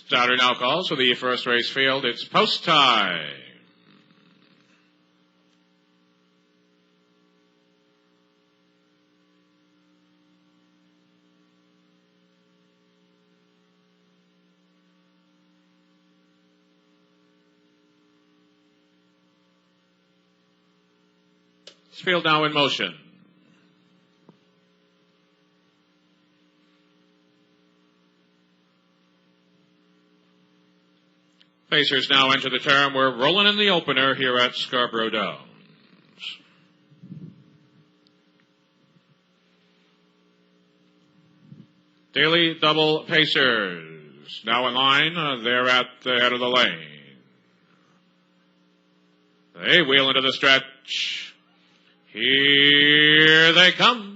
Starter now calls for the first race field. It's post time. This field now in motion. Pacers now enter the turn. We're rolling in the opener here at Scarborough Downs. Daily double Pacers now in line. They're at the head of the lane. They wheel into the stretch. Here they come.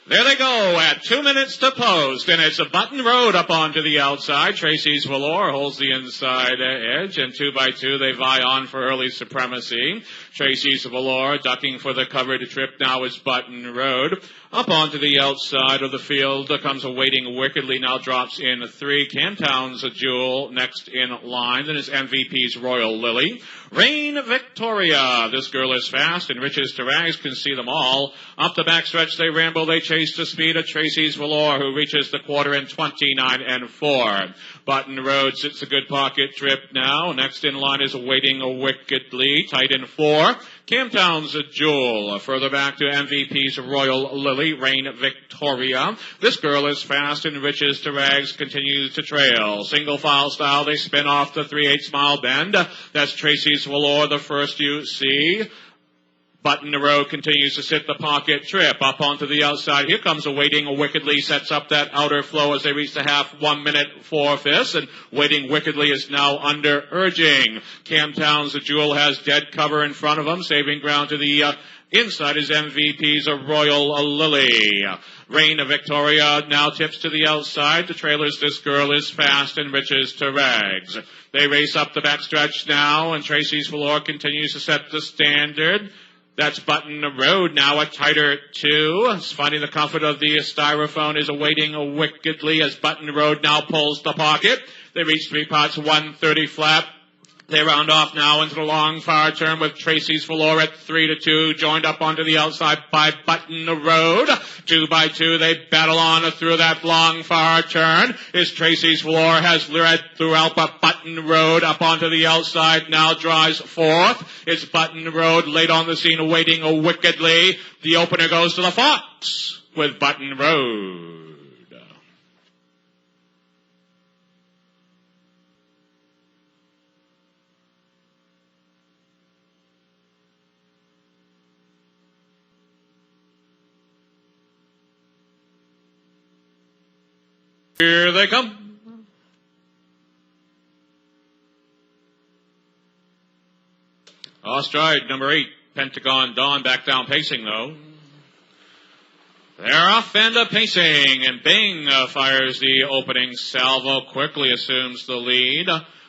There they go at 2 minutes to post, and it's a Button Road up onto the outside. Tracy's Valor holds the inside edge, and 2 by 2 they vie on for early supremacy. Tracy's Valor ducking for the covered trip now is Button Road. Up onto the outside of the field comes Awaiting Wickedly, now drops in 3. Camtown's Jewel next in line, then is MVP's Royal Lily. Rain Victoria, this girl is fast, and Riches to Rags can see them all. Up the backstretch they ramble, they chase the speed of Tracy's Valor, who reaches the quarter in 29 and 4. Button Road sits a good pocket trip now. Next in line is Awaiting Wickedly, tight in 4. Camtown's Jewel. Further back to MVP's Royal Lily, Rain Victoria. This girl is fast, and Riches to Rags continues to trail. Single file style, they spin off the 3/8 mile bend. That's Tracy's Valor, the first you see. Button Road continues to sit the pocket trip up onto the outside. Here comes Awaiting Wickedly, sets up that outer flow as they reach the half 1 minute 4/5, and Waiting Wickedly is now under urging. Camtown's Jewel has dead cover in front of him, saving ground to the inside is MVP's Royal Lily. Rain of Victoria now tips to the outside. The trailers, this girl is fast, and Riches to Rags. They race up the backstretch now, and Tracy's Valor continues to set the standard. That's Button Road now a tighter 2. It's finding the comfort of the styrofoam is Awaiting Wickedly as Button Road now pulls the pocket. They reach 3 pots, 130 flat. They round off now into the long far turn with Tracy's Valor at 3-2, joined up onto the outside by Button Road. 2 by 2, they battle on through that long far turn. Is Tracy's Valor has led throughout, but Button Road up onto the outside now drives 4th. It's Button Road late on the scene, Awaiting Wickedly. The opener goes to the Fox with Button Road. Here they come. Stride number 8, Pentagon Dawn, back down pacing though. They're off and pacing, and Bing fires the opening salvo, quickly assumes the lead.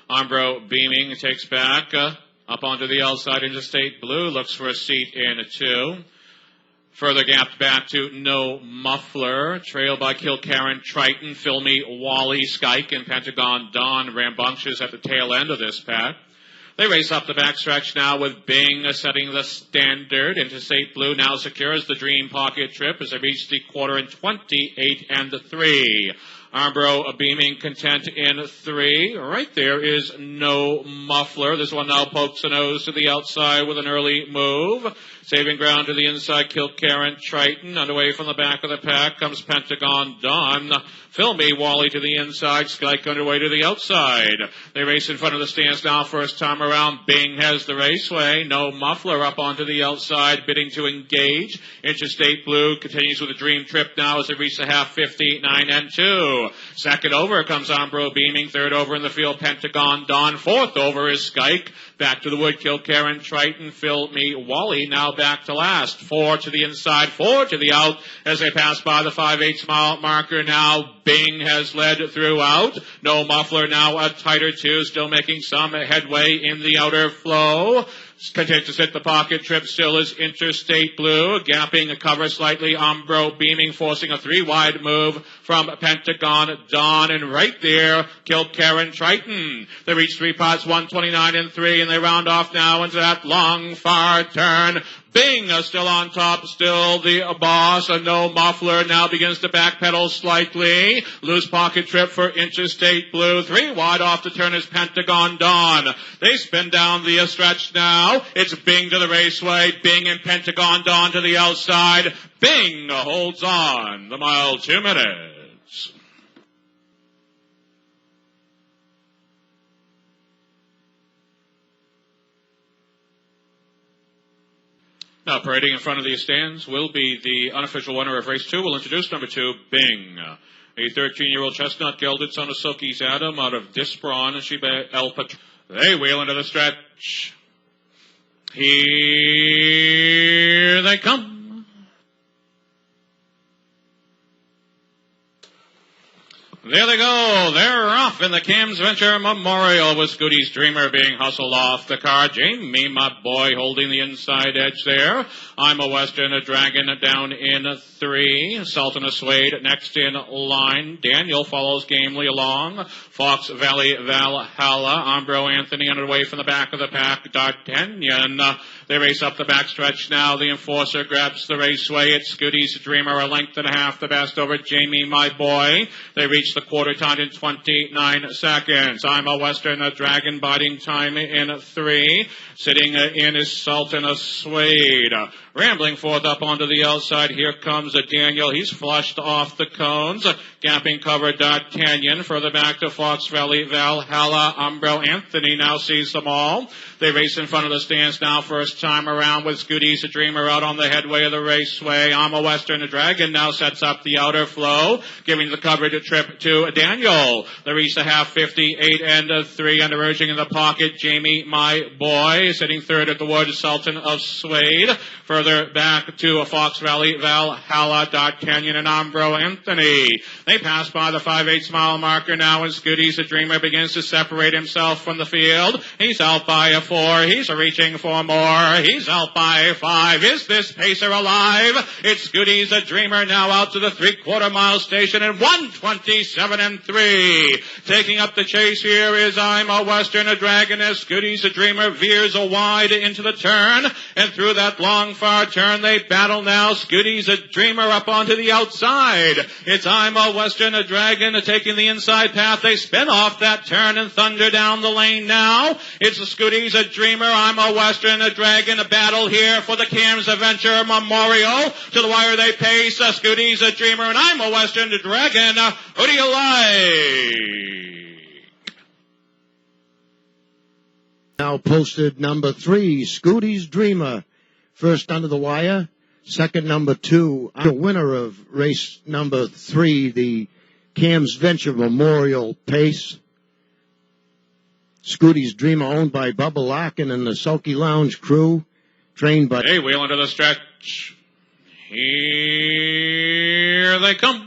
Umbro Beaming takes back up onto the outside into State Blue, looks for a seat in 2. Further gapped back to No Muffler, trailed by Kilcairn Triton, Filmy Wally Skyke, and Pentagon Dawn rambunctious at the tail end of this pack. They race up the backstretch now with Bing setting the standard. Interstate Blue now secures the Dream Pocket trip as they reach the quarter in 28 and 3. Armbro Beaming content in 3. Right there is No Muffler. This one now pokes a nose to the outside with an early move. Saving ground to the inside, Kilcairn Triton. Underway from the back of the pack comes Pentagon Dawn. Filmy Wally to the inside, Skyke underway to the outside. They race in front of the stands now, first time around. Bing has the raceway. No Muffler up onto the outside, bidding to engage. Interstate Blue continues with a Dream Trip now as they reach the half 59 and 2. Second over comes Umbro Beaming. Third over in the field, Pentagon Dawn. Fourth over is Skyke. Back to the wood, Kilcairn Triton, Filmy Wally now back to last. 4 to the inside, 4 to the out as they pass by the 5/8 mile marker now. Bing has led throughout. No Muffler now a tighter 2, still making some headway in the outer flow. Continues to sit the pocket trip. Still is Interstate Blue. Gapping a cover slightly. Umbro beaming, forcing a 3-wide move from Pentagon Dawn. And right there, killed Karen Triton. They reach 3 pots, 129 and 3, and they round off now into that long, far turn. Bing still on top, still the boss. A no muffler now begins to backpedal slightly. Loose pocket trip for Interstate Blue. 3 wide off the turn is Pentagon Dawn. They spin down the stretch now. It's Bing to the raceway. Bing and Pentagon Dawn to the outside. Bing holds on the mile 2 minutes. Now, parading in front of these stands will be the unofficial winner of race 2. We'll introduce number 2, Bing. A 13-year-old chestnut gelded son of Silky's Adam out of Disbron, Sheba El Patron. They wheel into the stretch. Here they come. There they go. They're off in the Cam's Venture Memorial with Scooty's Dreamer being hustled off the car. Jamie, my boy, holding the inside edge there. I'm a Western, a Dragon down in 3. Sultan of Suede next in line. Daniel follows gamely along. Fox Valley Valhalla. Umbro Anthony underway from the back of the pack. D'Artagnan. They race up the backstretch now. The Enforcer grabs the raceway. It's Scooty's Dreamer, a length and a half the best over Jamie, my boy. They reach the quarter time in 29 seconds. I'm a Western, a Dragon biting time in 3. Sitting in is Sultan of Suede. Rambling forth up onto the outside. Here comes a Daniel. He's flushed off the cones. Gapping cover D'Artagnan. Further back to Fox Valley Valhalla. Umbro Anthony now sees them all. They race in front of the stands now first time around with Scooty's Dreamer out on the headway of the raceway. I'm a Western, a Dragon now sets up the outer flow, giving the coverage a trip to Daniel. They reach the half 58 and 3 and emerging in the pocket. Jamie, my boy, sitting third at the wood. Sultan of Suede. Further back to a Fox Valley Valhalla, D'Artagnan and Umbro Anthony. They pass by the 5/8 mile marker now and Scooty's Dreamer begins to separate himself from the field. He's out by a 4. He's reaching for more. He's out by 5. Is this pacer alive? It's Scooty's Dreamer now out to the 3/4 mile station at 127 and 3. Taking up the chase here is I'm a Western, a Dragon as Scooty's Dreamer veers a wide into the turn. And through that long far turn they battle now. Scooty's Dreamer up onto the outside. It's I'm a Western, a Dragon taking the inside path. They spin off that turn and thunder down the lane now. It's Scooty's Dreamer, I'm a Western, a Dragon, a battle here for the Cam's Venture Memorial. To the wire they pace, Scooty's Dreamer, and I'm a Western, a Dragon. Who do you like? Now posted number 3, Scooty's Dreamer. First under the wire. Second, number 2. The winner of race number 3, the Cam's Venture Memorial Pace. Scooty's Dreamer, owned by Bubba Larkin and the Sulky Lounge crew. Trained by... Hey, wheel into the stretch. Here they come.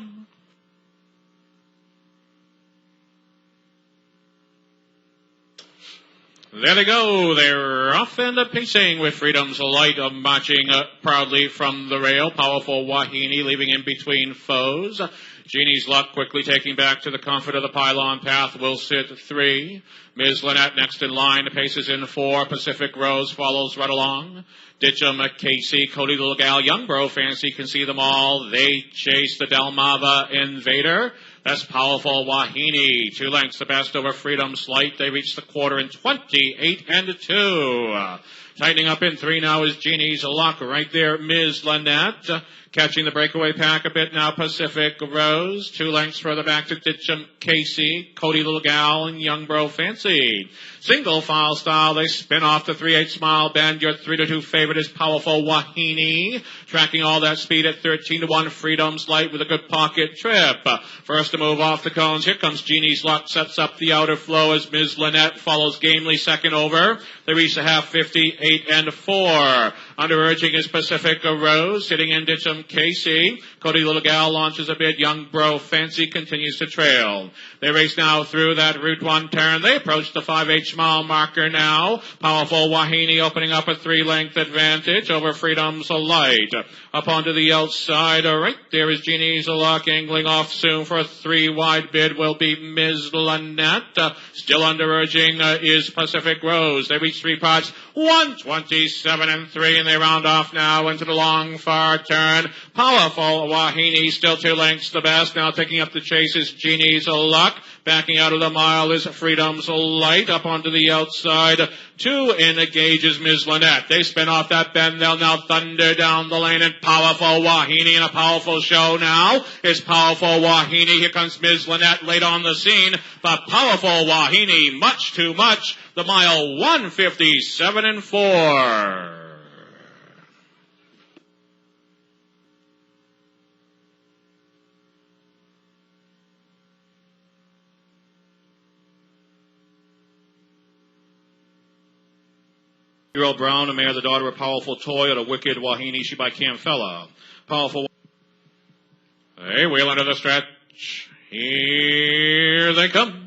There they go. They're off and pacing with Freedom's Light marching proudly from the rail. Powerful Wahini leaving in between foes. Jeannie's Luck quickly taking back to the comfort of the pylon path. Will sit 3. Ms. Lynette next in line. Paces in 4. Pacific Rose follows right along. Ditcham, Casey, Cody Little Gal, Young Bro Fancy can see them all. They chase the Delmarva Invader. That's Powerful Wahini. 2 lengths the best over Freedom's Light. They reach the quarter in 28 and 2. Tightening up in 3 now is Jeannie's Luck. Right there, Ms. Lynette. Catching the breakaway pack a bit now, Pacific Rose. 2 lengths further back to Ditcham, Casey, Cody Little Gal, and Young Bro Fancy. Single file style, they spin off the 3/8 mile bend. Your 3-2 favorite is Powerful Wahini. Tracking all that speed at 13-1, Freedom's Light with a good pocket trip. First to move off the cones. Here comes Jeannie's Luck, sets up the outer flow as Ms. Lynette follows gamely second over. They reach the half 58 and 4. Under urging is Pacific Rose. Sitting in Ditcham Casey. Cody Little Gal launches a bit. Young Bro Fancy continues to trail. They race now through that Route 1 turn. They approach the 5/8 mile marker now. Powerful Wahini opening up a 3-length advantage over Freedom's Light. Up onto the outside. Right there is Genie's Luck angling off soon for a 3-wide bid will be Ms. Lynette. Still under urging is Pacific Rose. They reach 3 parts. 1:27.3 and they round off now into the long far turn. Powerful Wahini still 2 lengths the best. Now taking up the chase is Genie's Luck. Backing out of the mile is Freedom's Light. Up onto the outside. 2 in the gauge is Ms. Lynette. They spin off that bend. They'll now thunder down the lane and Powerful Wahini in a powerful show now is Powerful Wahini. Here comes Ms. Lynette late on the scene. But Powerful Wahini, much too much. The mile 1:57.4. Year-old Brown, a mare, the daughter of Powerful Toy, at a Wicked Wahini, she by Camfella. Powerful. Hey, wheel into the stretch. Here they come.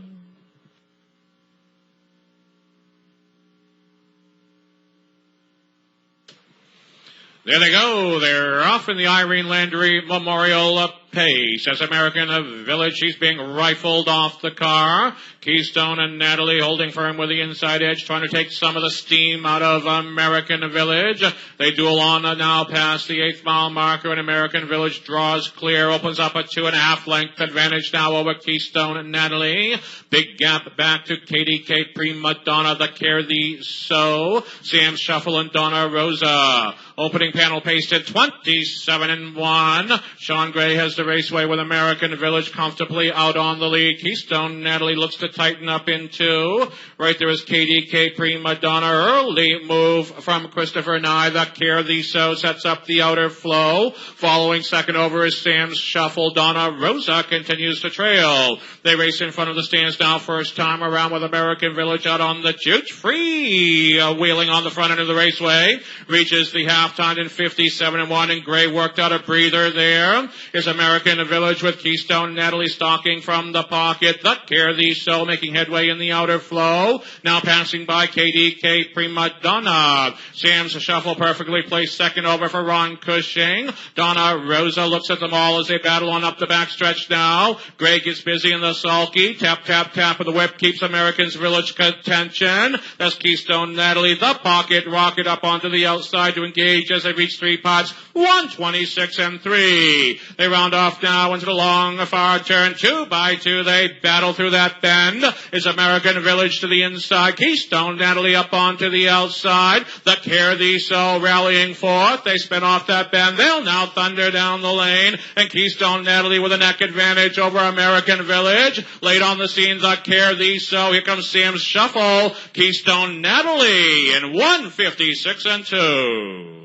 There they go. They're off in the Irene Landry Memorial pace. As American Village, she's being rifled off the car. Keystone and Natalie holding firm with the inside edge, trying to take some of the steam out of American Village. They duel on now past the 8th mile marker, and American Village draws clear, opens up a 2.5 length advantage now over Keystone and Natalie. Big gap back to KDK Prima Donna, the Care Thee So. Sam Shuffle and Donna Rosa. Opening panel paced at 27-1. Sean Gray has the raceway with American Village comfortably out on the lead. Keystone Natalie looks to tighten up in 2. Right there is KDK Prima Donna. Early move from Christopher Nye. The Care Thee So sets up the outer flow. Following second over is Sam's Shuffle. Donna Rosa continues to trail. They race in front of the stands now first time around with American Village out on the chute. Free wheeling on the front end of the raceway. Reaches the half-time in 57-1, and Gray worked out a breather there. Is American Village with Keystone Natalie stalking from the pocket. The Care Thee So making headway in the outer flow. Now passing by KDK Prima Donna. Sam's Shuffle perfectly placed second over for Ron Cushing. Donna Rosa looks at them all as they battle on up the backstretch now. Gray gets busy in the sulky. Tap, tap, tap of the whip keeps American's Village contention. That's Keystone Natalie. The pocket rocket up onto the outside to engage as they reach 3 parts. 1:26.3. They round off now into the long far turn. 2 by 2 they battle through that bend. Is American Village to the inside. Keystone Natalie up onto the outside. The Care Thee So rallying forth. They spin off that bend. They'll now thunder down the lane. And Keystone Natalie with a neck advantage over American Village. Late on the scene, the Care Thee So. Here comes Sam's Shuffle. Keystone Natalie in 1:56.2.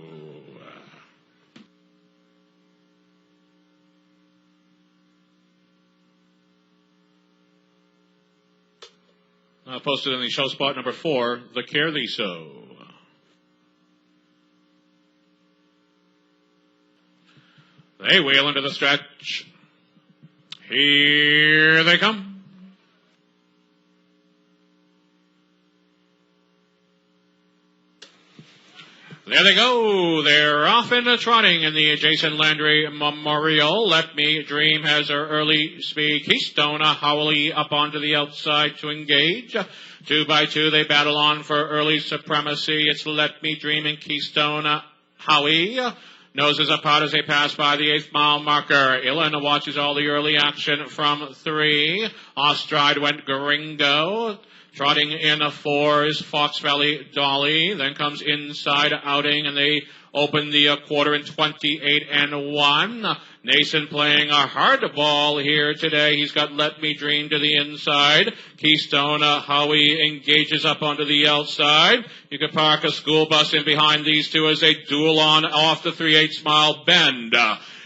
Posted in the show spot number 4, the Care Thee So. They wheel into the stretch. Here they come. There they go. They're off into trotting in the adjacent Landry Memorial. Let Me Dream has her early speed. Keystone Howley up onto the outside to engage. 2 by 2 they battle on for early supremacy. It's Let Me Dream and Keystone Howie. Noses apart as they pass by the 8th mile marker. Ilan watches all the early action from 3. Off-stride went Gringo. Trotting in a 4 is Fox Valley Dolly. Then comes Inside Outing, and they open the quarter in 28-1. Nason playing a hard ball here today. He's got Let Me Dream to the inside. Keystone Howie engages up onto the outside. You can park a school bus in behind these two as they duel on off the 3/8 mile bend.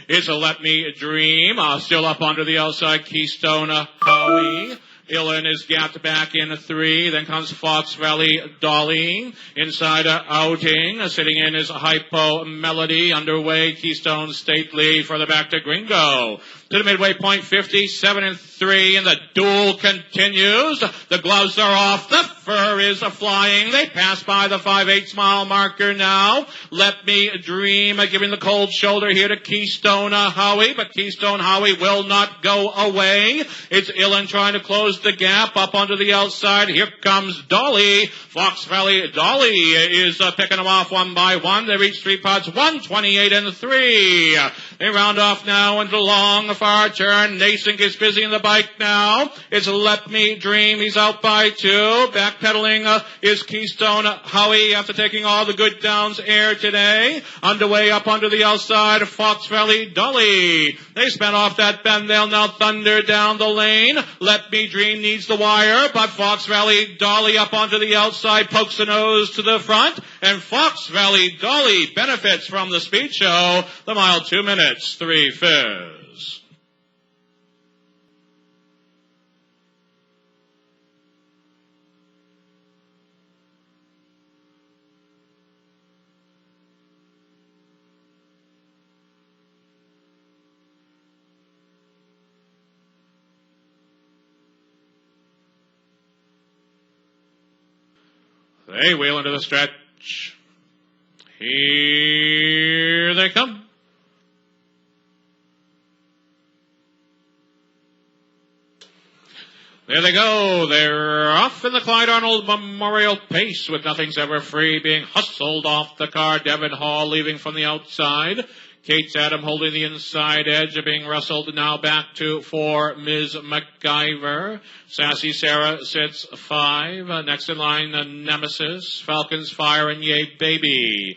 It's a Let Me Dream. Still up onto the outside, Keystone Howie. Illin is gapped back in 3. Then comes Fox Valley Dolly. Inside Outing. Sitting in is Hypo Melody. Underway Keystone Stately. Further back to Gringo. To the midway point, 57-3, and the duel continues. The gloves are off. The fur is flying. They pass by the 5/8 mile marker now. Let Me Dream giving the cold shoulder here to Keystone Howie, but Keystone Howie will not go away. It's Illin trying to close the gap up onto the outside. Here comes Dolly. Fox Valley Dolly is picking them off one by one. They reach 3 parts, 128-3. They round off now into the long far turn. Nasink is busy in the bike now. It's Let Me Dream. He's out by 2. Backpedaling is Keystone Howie after taking all the good downs air today. Underway up onto the outside, Fox Valley Dolly. They spin off that bend. They'll now thunder down the lane. Let Me Dream needs the wire, but Fox Valley Dolly up onto the outside pokes the nose to the front, and Fox Valley Dolly benefits from the speed show. The mile 2 minutes, 3/5. They wheel into the stretch. Here they come. There they go. They're off in the Clyde Arnold Memorial pace with Nothing's Ever Free being hustled off the car. Devon Hall leaving from the outside. Kate's Adam holding the inside edge, being wrestled now back for Ms. MacGyver. Sassy Sarah sits 5. Next in line, Nemesis, Falcons Fire, and Yay Baby.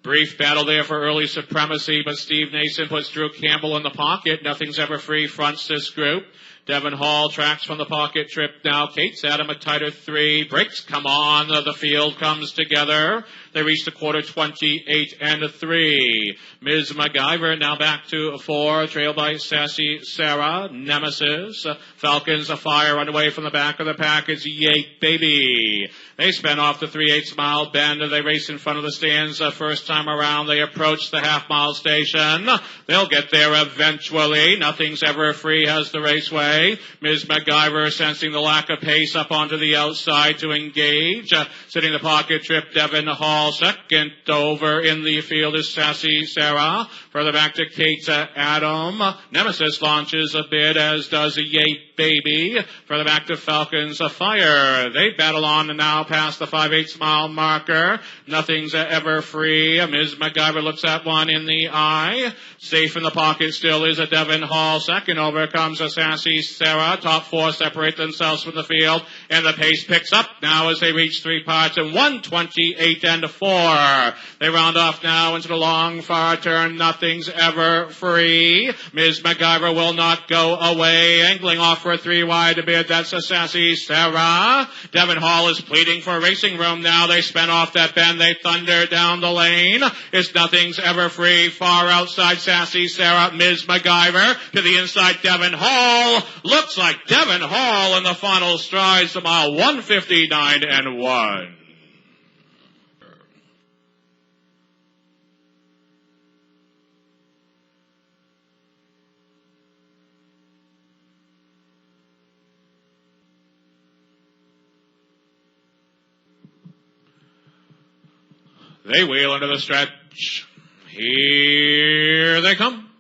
Brief battle there for early supremacy, but Steve Nason puts Drew Campbell in the pocket. Nothing's Ever Free fronts this group. Devon Hall tracks from the pocket trip now. Kate's Adam a tighter 3. Brakes come on. The field comes together. They reach the quarter 28-3. Ms. MacGyver now back to 4. Trailed by Sassy Sarah. Nemesis. Falcons a fire underway from the back of the pack. It's Yay Baby. They spin off the 3/8 mile bend. They race in front of the stands. First time around, they approach the half-mile station. They'll get there eventually. Nothing's Ever Free has the raceway. Ms. MacGyver sensing the lack of pace up onto the outside to engage. Sitting the pocket trip, Devon Hall. Second over in the field is Sassy Sarah. Further back to Kate's Adam. Nemesis launches a bid, as does Yay Baby. Further back to Falcons a Fire. They battle on now past the 5/8 mile marker. Nothing's Ever Free. Ms. MacGyver looks at one in the eye. Safe in the pocket still is a Devon Hall. Second over comes a Sassy Sarah. Top 4 separate themselves from the field, and the pace picks up now as they reach 3 parts and 128-4. They round off now into the long far turn. Nothing's Ever Free. Ms. MacGyver will not go away. Angling off for a 3 wide bid. That's a Sassy Sarah. Devon Hall is pleading for racing room now. They spin off that bend. They thunder down the lane. It's Nothing's Ever Free. Far outside Sassy Sarah. Ms. MacGyver to the inside. Devon Hall. Looks like Devon Hall in the final strides to mile 159-1. They wheel into the stretch. Here they come.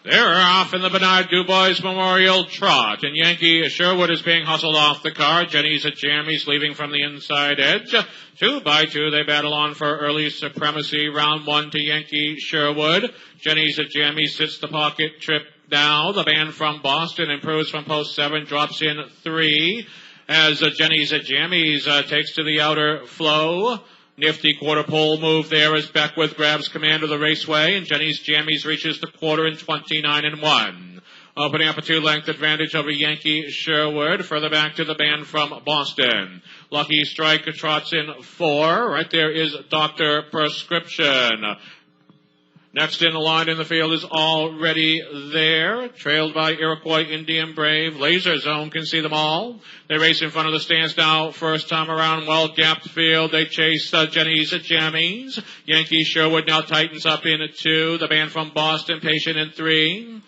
They're off in the Bernard Dubois Memorial Trot, and Yankee Sherwood is being hustled off the car. Jenny's at Jammies leaving from the inside edge. 2 by 2, they battle on for early supremacy. Round 1 to Yankee Sherwood. Jenny's at Jammies sits the pocket trip now. The band from Boston improves from post 7, drops in 3. As Jenny's at Jammies takes to the outer flow. Nifty quarter pole move there as Beckwith grabs command of the raceway, and Jenny's Jammies reaches the quarter in 29-1. Opening up a 2-length advantage over Yankee Sherwood. Further back to the band from Boston. Lucky Strike trots in 4. Right there is Dr. Prescription. Next in the line in the field is already there, trailed by Iroquois Indian Brave. Laser Zone can see them all. They race in front of the stands now. First time around, well-gapped field. They chase Jenny's Jammies. Yankee Sherwood now tightens up in 2. The band from Boston, Patient in 3.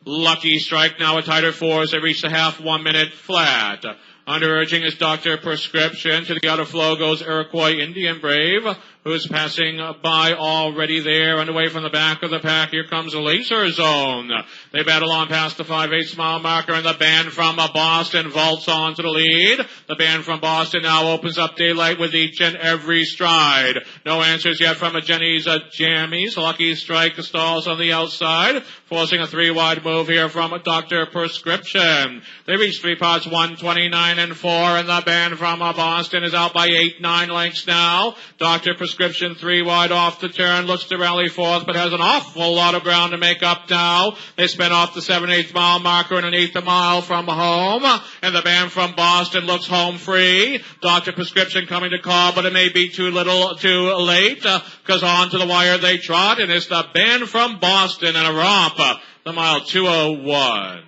Lucky Strike now a tighter 4 as they reach the half 1 minute flat. Under urging is Dr. Prescription. To the outer flow goes Iroquois Indian Brave, who's passing by already there. Underway from the back of the pack, here comes a Laser Zone. They battle on past the 5/8 mile marker, and the band from Boston vaults on to the lead. The band from Boston now opens up daylight with each and every stride. No answers yet from Jenny's Jammies. Lucky Strike stalls on the outside, forcing a 3-wide move here from Dr. Prescription. They reach 3 parts, 1:29 and 4, and the band from Boston is out by 8-9 lengths now. Dr. Prescription 3 wide off the turn, looks to rally fourth, but has an awful lot of ground to make up now. They spin off the 7/8 mile marker and an 1/8 mile from home, and the band from Boston looks home free. Dr. Prescription coming to call, but it may be too little too late, because on to the wire they trot, and it's the band from Boston and a romp, the mile 2:01.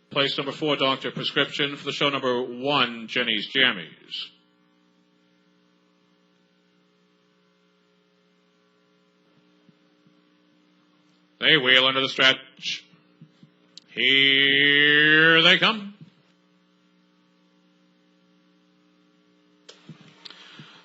Place number 4, Dr. Prescription, for the show number 1, Jenny's Jammies. They wheel into the stretch. Here they come.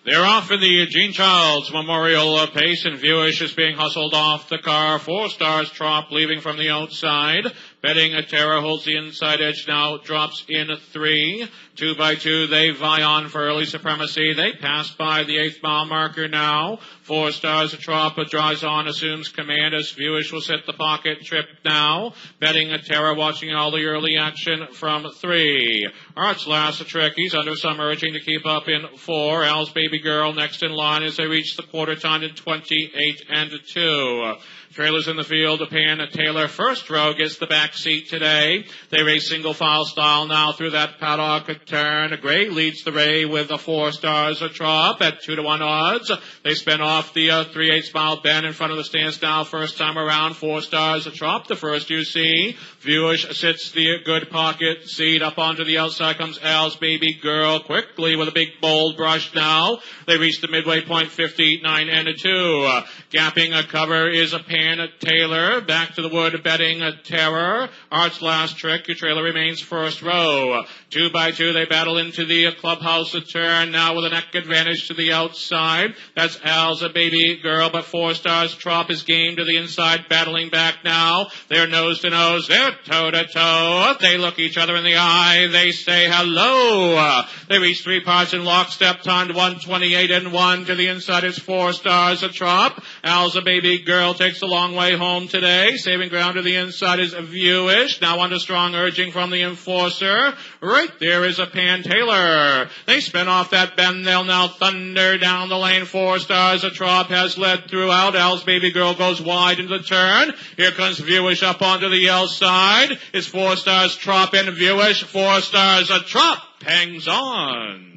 They're off in the Eugene Childs Memorial pace, and Viewish is being hustled off the car. 4 Stars Trop leaving from the outside. Betting Terra holds the inside edge now, drops in 3. 2 by 2, they vie on for early supremacy. They pass by the 8th mile marker now. 4 Stars Trop drives on, assumes command as Viewish will set the pocket trip now. Betting Terra watching all the early action from 3. Art's last trick. He's under some urging to keep up in 4. Al's Baby Girl next in line as they reach the quarter time in 28 and 2. Trailers in the field, Pan Taylor first row gets the back seat today. They race single file style now through that paddock turn. Gray leads the ray with the 4 Stars a Trop at 2-1 odds. They spin off the 3/8 mile bend in front of the stands now. First time around, 4 Stars a Trop, the first you see. Viewish sits the good pocket seat. Up onto the outside comes Al's Baby Girl quickly with a big bold brush now. They reach the midway point, 59 and 2. Gapping a cover is a Pan Taylor. Back to the wood, Betting Terror. Art's last trick. Your trailer remains first row. 2 by 2, they battle into the clubhouse turn now with a neck advantage to the outside. That's Al's Baby Girl, but 4 Stars Trop is game to the inside, battling back now. They're nose to nose. They're toe to toe. They look each other in the eye. They say hello. They reach 3 parts in lockstep, timed 1:28 and 1. To the inside is 4 Stars Trop. Al's Baby Girl takes the long way home today. Saving ground to the inside is Viewish. Now under strong urging from the enforcer. Right there is a Pan Taylor. They spin off that bend. They'll now thunder down the lane. 4 Stars a Trop has led throughout. Al's Baby Girl goes wide into the turn. Here comes Viewish up onto the outside. It's 4 Stars Trop and Viewish. 4 Stars a Trop hangs on.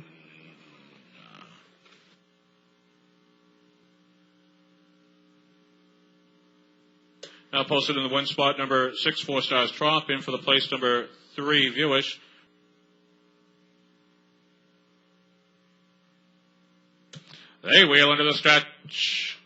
Now posted in the win spot, number 6, 4 Stars Trop, in for the place number 3, Viewish. They wheel into the stretch.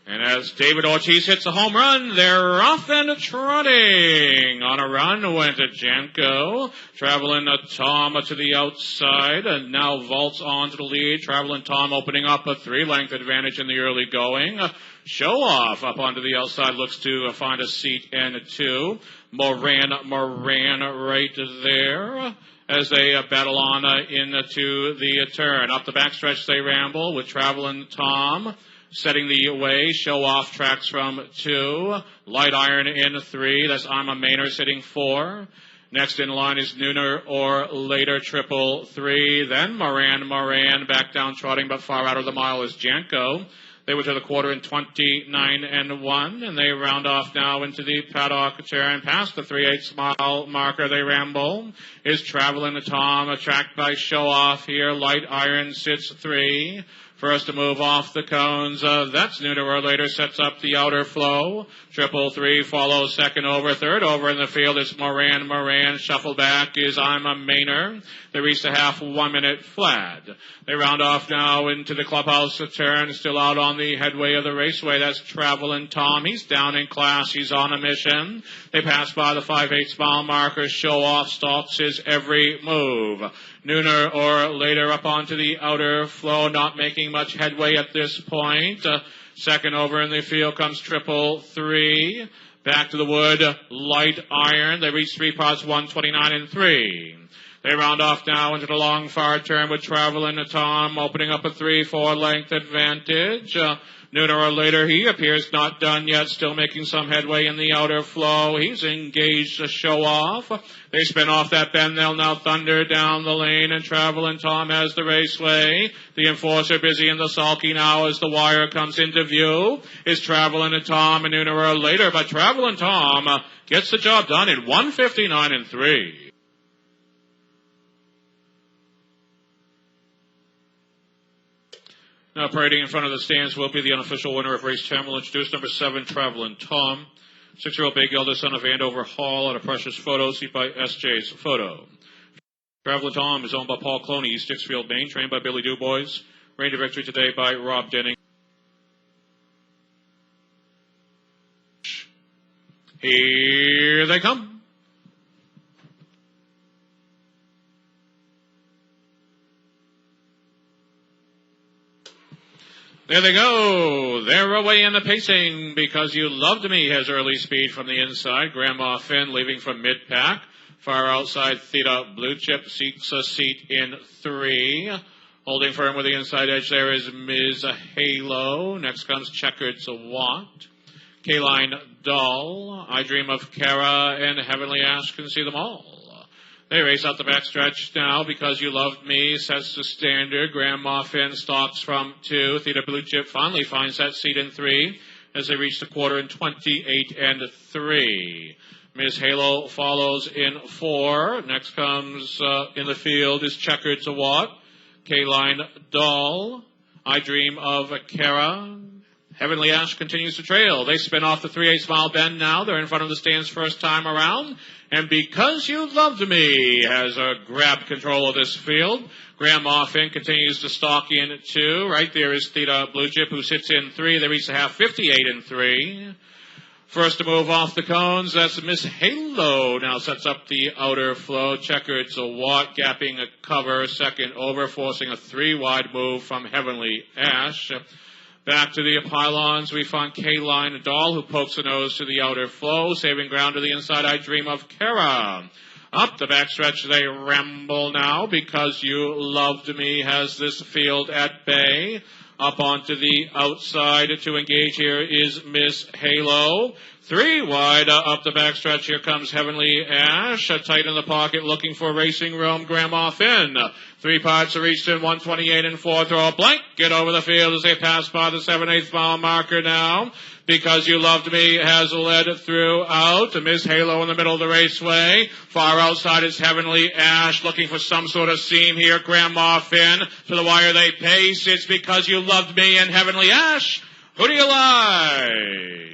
And as David Ortiz hits a home run, they're off and trotting. On a run went Janko. Traveling Tom to the outside, and now vaults on to the lead. Traveling Tom opening up a 3-length advantage in the early going. Show Off up onto the outside looks to find a seat and 2. Moran right there as they battle on into the turn. Up the backstretch they ramble with Traveling Tom setting the way. Show Off tracks from 2. Light Iron in 3. That's I'm a Maynard sitting 4. Next in line is Nooner or Later 333. Then Moran back down trotting, but far out of the mile is Janko. They were to the quarter in 29 and 1, and they round off now into the paddock turn. Past the 3/8 mile marker, they ramble. Is Traveling Tom, tracked by Show Off here. Light Iron sits 3. First to move off the cones, that's Nooner later, sets up the outer flow. 333 follows second over. Third over in the field is Moran. Moran shuffle back is I'm a Mainer. They reach the half 1 minute flat. They round off now into the clubhouse turn, still out on the headway of the raceway. That's Travelin' Tom. He's down in class. He's on a mission. They pass by the 5/8 mile marker. Show off stalks his every move. Nooner or later up onto the outer flow, not making much headway at this point. Second over in the field comes 333. Back to the wood, Light Iron. They reach 3 parts, 129 and 3. They round off now into the long far turn with Travelin' Tom, opening up a 3-4 length advantage. Nooner or later, he appears not done yet, still making some headway in the outer flow. He's engaged to show off. They spin off that bend. They'll now thunder down the lane, and Travelin' Tom has the raceway. The enforcer busy in the sulky now as the wire comes into view. Is Travelin' Tom and Nooner or later, but Travelin' Tom gets the job done in 159 and 3. Now parading in front of the stands will be the unofficial winner of race 10. We'll introduce number 7, Travelin' Tom. 6-year-old Big eldest son of Andover Hall at a precious photo, seat by SJ's Photo. Travelin' Tom is owned by Paul Cloney, East Dixfield, Maine, trained by Billy Dubois. Reigned to victory today by Rob Denning. Here they come. There they go. They're away in the pacing. Because You Loved Me has early speed from the inside. Grandma Finn leaving from mid-pack. Far outside, Theta Blue Chip seeks a seat in 3. Holding firm with the inside edge there is Ms. Halo. Next comes Checkered Watt. K-Line Doll. I Dream of Kara and Heavenly Ash can see them all. They race out the backstretch now. Because You Loved Me sets the standard. Grandma Finn stalks from 2. Theta Blue Chip finally finds that seat in 3 as they reach the quarter in 28 and 3. Ms. Halo follows in 4. Next comes in the field is Checkered Watt. K-Line Doll. I Dream of Kara. Heavenly Ash continues to trail. They spin off the 3/8 mile bend now. They're in front of the stands first time around. And Because You Loved Me has grabbed control of this field. Grandma Finn continues to stalk in 2. Right there is Theta Blue Chip, who sits in 3. They reach the half 58 and 3. First to move off the cones, that's Miss Halo. Now sets up the outer flow. Checkered Watt gapping a cover. Second over, forcing a 3-wide move from Heavenly Ash. Back to the pylons, we find K-Line Doll, who pokes the nose to the outer flow, saving ground to the inside. I Dream of Kara. Up the backstretch they ramble now. Because You Loved Me has this field at bay. Up onto the outside to engage here is Miss Halo. 3 wide up the backstretch. Here comes Heavenly Ash. Tight in the pocket looking for racing room. Grandma Finn. 3 parts are reached in 128 and 4. Throw a blanket over the field as they pass by the 7/8 mile marker now. Because You Loved Me has led throughout. Miss Halo in the middle of the raceway. Far outside is Heavenly Ash looking for some sort of seam here. Grandma Finn to the wire they pace. It's Because You Loved Me and Heavenly Ash. Who do you like?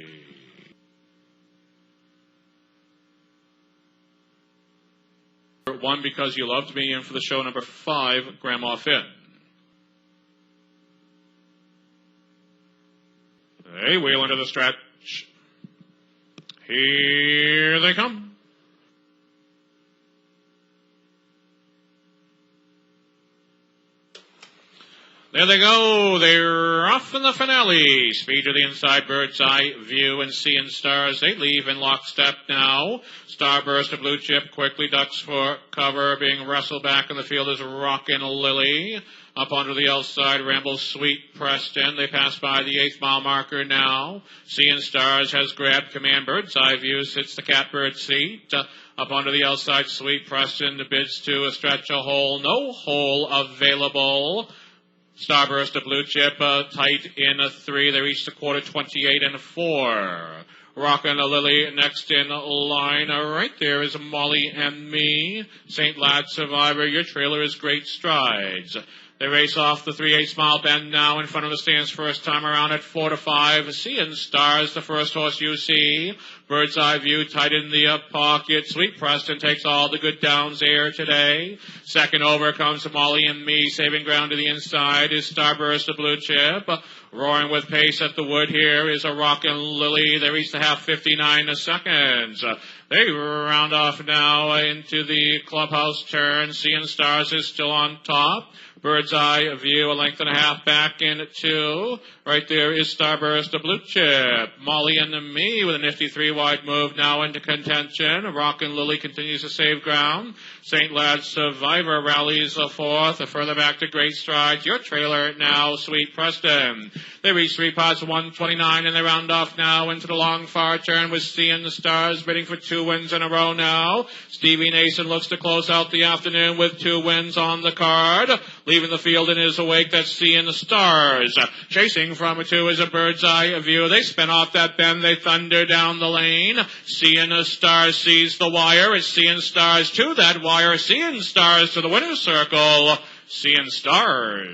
One, Because You Loved Me, and for the show number 5, Grandma Finn. They wheel into the stretch. Here they come. There they go. They're off in the finale. Speed to the inside, bird's eye view, and seeing stars. They leave in lockstep now. Starburst, a Blue Chip, quickly ducks for cover. Being wrestled back in the field is Rockin' Lily. Up onto the outside, rambles Sweet Preston. They pass by the 8th mile marker now. Seeing Stars has grabbed command. Bird's eye view sits the catbird seat. Up onto the outside, Sweet Preston bids to a stretch a hole. No hole available. Starburst, a Blue Chip, tight in a 3. They reach the quarter 28 and 4. Rockin' a Lily next in line. Right there is Molly and Me. St. Lad Survivor, your trailer is Great Strides. They race off the 3/8 mile bend now in front of the stands first time around at 4 to 5. Seeing Stars, the first horse you see. Bird's Eye View tight in the pocket. Sweet Preston takes all the good downs here today. Second over comes Molly and Me. Saving ground to the inside is Starburst, the blue chip. Roaring with pace at the wood here is a Rockin' Lily. They reach the half 59 seconds. They round off now into the clubhouse turn. Seeing Stars is still on top. Bird's Eye View a length and a half back in 2. Right there is Starburst, the blue chip. Molly and Me with a nifty 3-wide move now into contention. Rockin' Lily continues to save ground. St. Lad's Survivor rallies a fourth. Further back to great strides. Your trailer now, Sweet Preston. They reach 3 pots 129 and they round off now into the long far turn with Seeing the Stars bidding for 2 wins in a row now. Stevie Nason looks to close out the afternoon with 2 wins on the card. Leaving the field in his wake, that's Seeing the Stars. Chasing from a 2 is a Bird's Eye View. They spin off that bend, they thunder down the lane. Seeing the Stars sees the wire. It's Seeing Stars to that wire. Seeing Stars to the winner's circle. Seeing Stars.